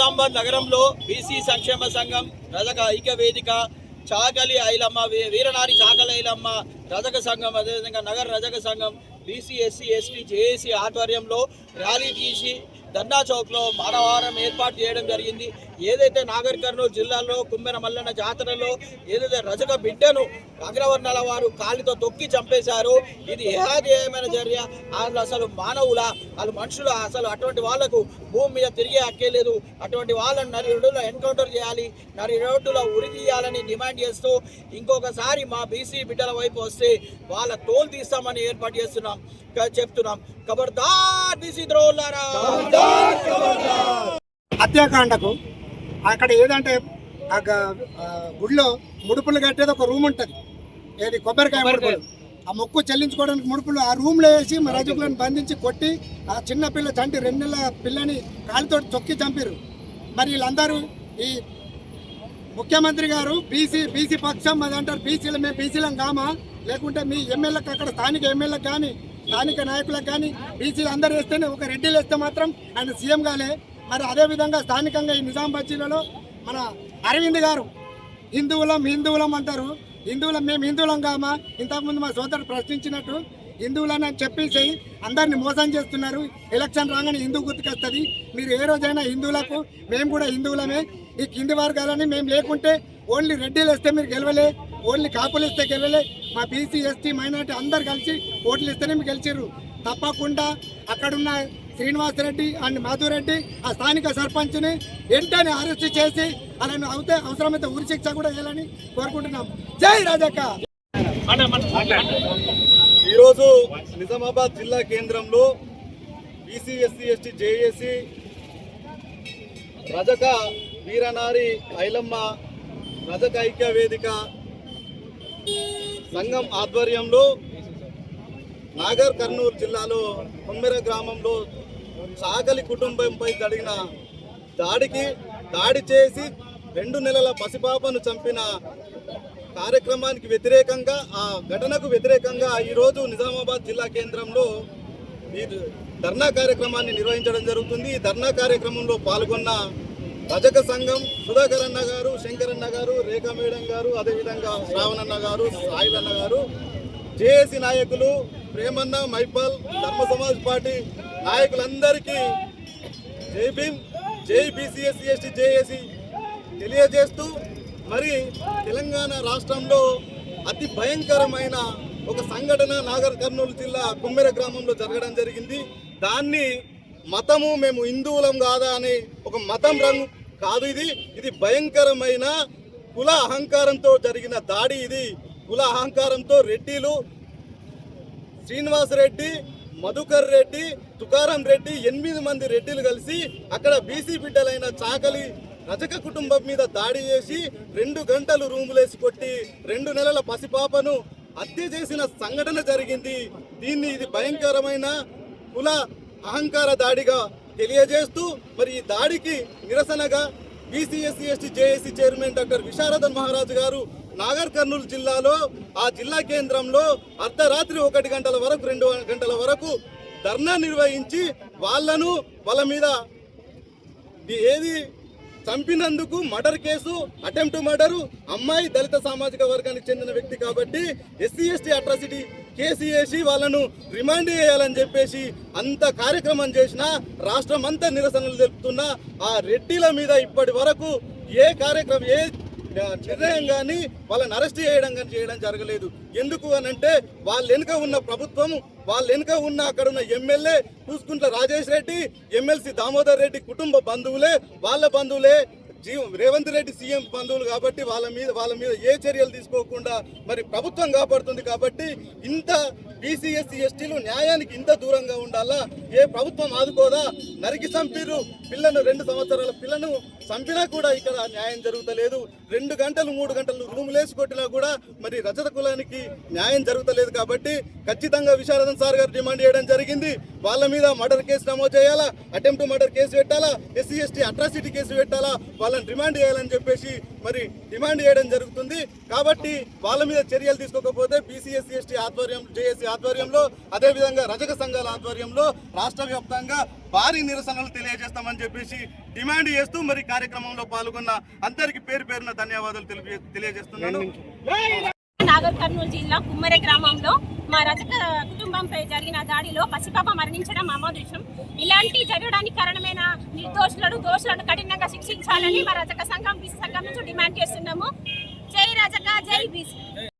నిజామాబాద్ నగరంలో బీసీ సంక్షేమ సంఘం రజక ఐక్య వేదిక చాకలి ఐలమ్మ వీరనారి చాకలి ఐలమ్మ రజక సంఘం అదేవిధంగా నగర రజక సంఘం బీసీ ఎస్సీ ఎస్టీ జేఏసీ ఆధ్వర్యంలో ర్యాలీ తీసి ధర్నా చౌక్లో మానవారం ఏర్పాటు చేయడం జరిగింది. ఏదైతే నాగర్ కర్నూలు జిల్లాలో కుమ్మెర మల్లన్న జాతరలో ఏదైతే రజక బిడ్డను అగ్రవర్ణాల వారు కాలితో తొక్కి చంపేశారో ఇది ఏహాదేయమైన చర్య. వాళ్ళు అసలు మానవుల వాళ్ళు మనుషులు అసలు అటువంటి వాళ్లకు భూమి మీద తిరిగే హక్కే లేదు. అటువంటి వాళ్ళని నరి రోడ్డులో ఎన్కౌంటర్ చేయాలి, నరి రోడ్డులో ఉరి తీయాలని డిమాండ్ చేస్తూ ఇంకొకసారి మా బీసీ బిడ్డల వైపు వస్తే వాళ్ళ తోలు తీస్తామని ఏర్పాటు చెప్తున్నాం. ఖబర్దార్ బీసీ ద్రోహులారా. హత్యాకాండకు అక్కడ ఏదంటే గుడిలో ముడుపులు కట్టేది ఒక రూమ్ ఉంటుంది, ఏది కొబ్బరికాయ ముడుపులు. ఆ మొక్కు చెల్లించుకోవడానికి ముడుపులు ఆ రూమ్లో వేసి మా రజకులను బంధించి కొట్టి ఆ చిన్న పిల్ల చంటి 2 నెలల పిల్లని కాలుతో చొక్కి చంపారు. మరి వీళ్ళందరూ ఈ ముఖ్యమంత్రి గారు బీసీ పక్షం అది అంటారు. మేము బీసీలం కామా, లేకుంటే మీ ఎమ్మెల్యేలకు అక్కడ స్థానిక ఎమ్మెల్యేలకు కానీ స్థానిక నాయకులకు కానీ బీసీలు అందరూ వేస్తేనే ఒక రెడ్డిలు వేస్తే మాత్రం ఆయన సీఎం కాలే. మరి అదేవిధంగా స్థానికంగా ఈ నిజామాబాద్ జిల్లాలో మన అరవింద్ గారు హిందువులం అంటారు. మేము హిందువులం కామా, ఇంతకుముందు మా సోదరుడు ప్రశ్నించినట్టు హిందువులని చెప్పేసి అందరిని మోసం చేస్తున్నారు. ఎలక్షన్ రాగానే హిందూ గుర్తుకొస్తుంది. మీరు ఏ రోజైనా హిందువులకు మేము కూడా హిందువులమే, ఈ కింది వర్గాలని మేము లేకుంటే ఓన్లీ రెడ్డిలు వేస్తే మీరు గెలవలే, ఓన్లీ కాపులు ఇస్తే గెలవలే. మా బీసీ ఎస్టీ మైనార్టీ అందరు కలిసి ఓట్లు ఇస్తేనే మీరు గెలిచారు. తప్పకుండా అక్కడున్న శ్రీనివాసరెడ్డి అండ్ మాధురెడ్డి ఆ స్థానిక సర్పంచ్ని వెంటనే అరెస్ట్ చేసి అలాని అవసరమైతే ఉరి శిక్ష కూడా వేయాలని కోరుకుంటున్నాం. జై రాజక్క. ఈరోజు నిజామాబాద్ జిల్లా కేంద్రంలో బీసీ ఎస్సీ ఎస్టీ జేఏసీ రజక వీరనారి ఐలమ్మ రజక ఐక్య వేదిక సంఘం ఆధ్వర్యంలో నాగర్ కర్నూలు జిల్లాలో కొమ్మెర గ్రామంలో చాకలి కుటుంబంపై జరిగిన దాడి చేసి 2 నెలల పసిపాపను చంపిన కార్యక్రమానికి వ్యతిరేకంగా, ఆ ఘటనకు వ్యతిరేకంగా ఈరోజు నిజామాబాద్ జిల్లా కేంద్రంలో ఈ ధర్నా కార్యక్రమాన్ని నిర్వహించడం జరుగుతుంది. ఈ ధర్నా కార్యక్రమంలో పాల్గొన్న రజక సంఘం సుధాకర్ అన్న గారు, శంకరన్న గారు, రేఖా మేడం గారు, అదేవిధంగా శ్రావణన్న గారు, సాయిలన్న గారు, జేఏసీ నాయకులు ప్రేమన్న, మైపాల్, ధర్మ సమాజ్ పార్టీ నాయకులందరికీ జై భీమ్, జై బీసీ ఎస్సీ ఎస్టీ జేఏసీ తెలియజేస్తూ, మరి తెలంగాణ రాష్ట్రంలో అతి భయంకరమైన ఒక సంఘటన నాగర్ కర్నూలు జిల్లా కుమ్మెర గ్రామంలో జరగడం జరిగింది. దాన్ని మతము మేము హిందువులం కాదా అని ఒక మతం రంగు కాదు, ఇది భయంకరమైన కుల అహంకారంతో జరిగిన దాడి. ఇది కుల అహంకారంతో రెడ్డిలు శ్రీనివాసరెడ్డి, మధుకర్ రెడ్డి, తుకారం రెడ్డి 8 మంది రెడ్డిలు కలిసి అక్కడ బీసీ బిడ్డలైన చాకలి రజక కుటుంబం మీద దాడి చేసి 2 గంటలు రూములేసి కొట్టి 2 నెలల పసిపాపను హత్య చేసిన సంఘటన జరిగింది. ఇది భయంకరమైన కుల అహంకార దాడిగా తెలియజేస్తూ, మరి ఈ దాడికి నిరసనగా BC SC ST JAC chairman doctor Visharadan మహారాజు గారు నాగర్ కర్నూలు జిల్లాలో ఆ జిల్లా కేంద్రంలో అర్ధరాత్రి 1 గంటల వరకు 2 గంటల వరకు ధర్నా నిర్వహించి వాళ్ళ మీద ఏది చంపినందుకు మర్డర్ కేసు, అటెంప్ట్ మర్డరు, అమ్మాయి దళిత సామాజిక వర్గానికి చెందిన వ్యక్తి కాబట్టి ఎస్సీ ఎస్టీ అట్రాసిటీ కేసు వేసి వాళ్ళను రిమాండ్ చేయాలని చెప్పేసి అంత కార్యక్రమం చేసినా రాష్ట్రం అంతా నిరసనలు తెలుపుతున్నా ఆ రెడ్డిల మీద ఇప్పటి వరకు ఏ నిర్ణయం కానీ వాళ్ళని అరెస్ట్ చేయడం జరగలేదు. ఎందుకు అనంటే వాళ్ళ వెనుక ఉన్న ప్రభుత్వం, వాళ్ళ వెనుక ఉన్న అక్కడ ఉన్న ఎమ్మెల్యే చూసుకుంటే రాజేష్ రెడ్డి, ఎమ్మెల్సీ దామోదర్ రెడ్డి కుటుంబ బంధువులే, వాళ్ళ బంధువులే రేవంత్ రెడ్డి సీఎం బంధువులు కాబట్టి వాళ్ళ మీద ఏ చర్యలు తీసుకోకుండా మరి ప్రభుత్వం కాపాడుతుంది. కాబట్టి ఇంత బీసీ ఎస్సీ ఎస్టీలు న్యాయానికి ఇంత దూరంగా ఉండాలా? ఏ ప్రభుత్వం ఆదుకోదా? నరికి చంపిరు పిల్లను, 2 సంవత్సరాల పిల్లను చంపినా కూడా ఇక్కడ న్యాయం జరుగుతలేదు. 2 గంటలు 3 గంటలు రూములేసి కొట్టినా కూడా మరి రజత కులానికి న్యాయం జరుగుతలేదు. కాబట్టి ఖచ్చితంగా విశారదన్ సార్ గారు డిమాండ్ చేయడం జరిగింది. వాళ్ళ మీద మర్డర్ కేసు నమోదు చేయాలా, అటెంప్ట్ మర్డర్ కేసు పెట్టాలా, ఎస్సీ ఎస్టీ అట్రాసిటీ కేసు పెట్టాలా, వాళ్ళ వాళ్ళని రిమాండ్ చేయాలని చెప్పేసి మరి డిమాండ్ చేయడం జరుగుతుంది. కాబట్టి వాళ్ళ మీద చర్యలు తీసుకోకపోతే బీసీ ఎస్సీ ఎస్టీ ఆధ్వర్యం జేఏసీ ఆధ్వర్యంలో అదేవిధంగా రజక సంఘాల ఆధ్వర్యంలో రాష్ట్ర వ్యాప్తంగా భారీ నిరసనలు తెలియజేస్తామని చెప్పేసి డిమాండ్ చేస్తూ మరి కార్యక్రమంలో పాల్గొన్న అందరికీ పేరు పేరున ధన్యవాదాలు తెలియజేస్తున్నాను. నాగర్ కర్నూలు జిల్లా కుమ్మరి గ్రామంలో మా రజక కుటుంబంపై జరిగిన దాడిలో పసిపాప మరణించడం అమానుషం. ఇలాంటి జరగడానికి కారణమైన దోషులను కఠినంగా శిక్షించాలని మా రజక సంఘం బీసీ సంఘం నుంచి డిమాండ్ చేస్తున్నాము. జై రజక, జై బీసీ.